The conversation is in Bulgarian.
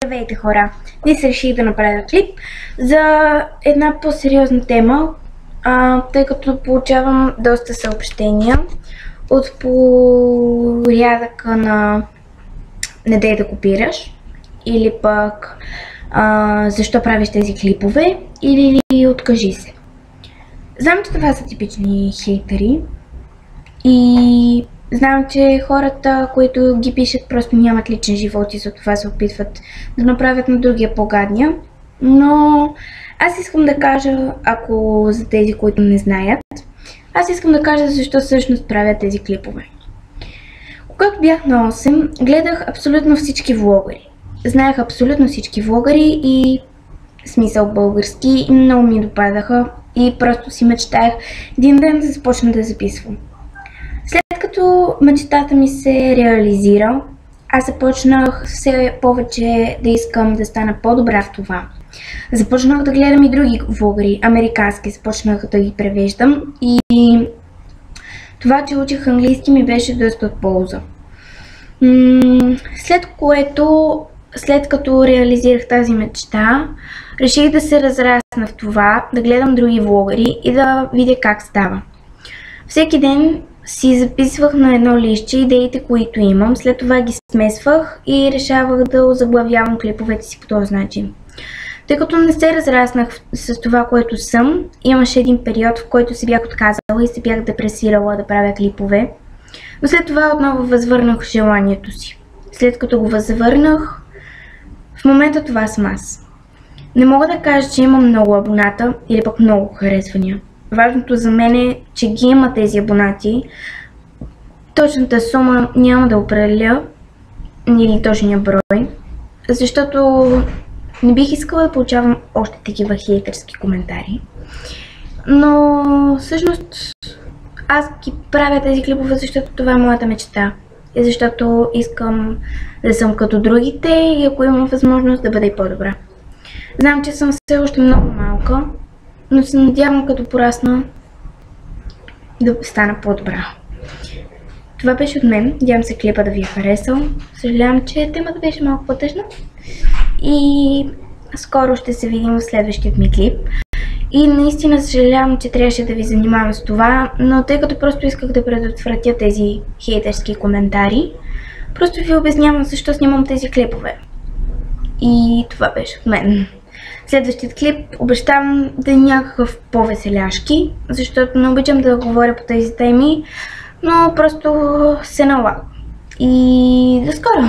Здравейте хора! Днес реших да направя клип за една по-сериозна тема, тъй като получавам доста съобщения от порядъка на "не дей да копираш" или пък "защо правиш тези клипове" или "откажи се". Знам, че това са типични хейтери и знам, че хората, които ги пишат, просто нямат личен живот и затова се опитват да направят на другия по-гадния. Но аз искам да кажа, ако за тези, които не знаят, аз искам да кажа защо всъщност правя тези клипове. Когато бях на 8, гледах абсолютно всички влогъри. Знаех абсолютно всички влогъри и смисъл български и много ми допадаха и просто си мечтаях един ден да започна да записвам. След като мечтата ми се реализира, аз започнах все повече да искам да стана по-добра в това. Започнах да гледам и други влогъри, американски, започнах да ги превеждам и това, че учих английски, ми беше доста от полза. След като реализирах тази мечта, реших да се разрасна в това, да гледам други влогъри и да видя как става. Всеки ден си записвах на едно листче идеите, които имам, след това ги смесвах и решавах да озаглавявам клиповете си по този начин. Тъй като не се разраснах с това, което съм, имаше един период, в който се бях отказала и се бях депресирала да правя клипове, но след това отново възвърнах желанието си. След като го възвърнах, в момента това съм аз. Не мога да кажа, че имам много абоната или пък много харесвания. Важното за мен е, че ги има тези абонати. Точната сума няма да определя или точния брой, защото не бих искала да получавам още такива хейтерски коментари. Но всъщност аз ги правя тези клипове, защото това е моята мечта. И защото искам да съм като другите и ако имам възможност да бъда и по-добра. Знам, че съм все още много малка, но се надявам като порасна да стана по-добра. Това беше от мен. Надявам се клипа да ви е харесал. Съжалявам, че темата беше малко по-тъжна. И скоро ще се видим в следващият ми клип. И наистина съжалявам, че трябваше да ви занимавам с това, но тъй като просто исках да предотвратя тези хейтерски коментари, просто ви обяснявам защо снимам тези клипове. И това беше от мен. Следващият клип обещавам да е някакъв по-веселяшки, защото не обичам да говоря по тези теми, но просто се налага. И до скоро!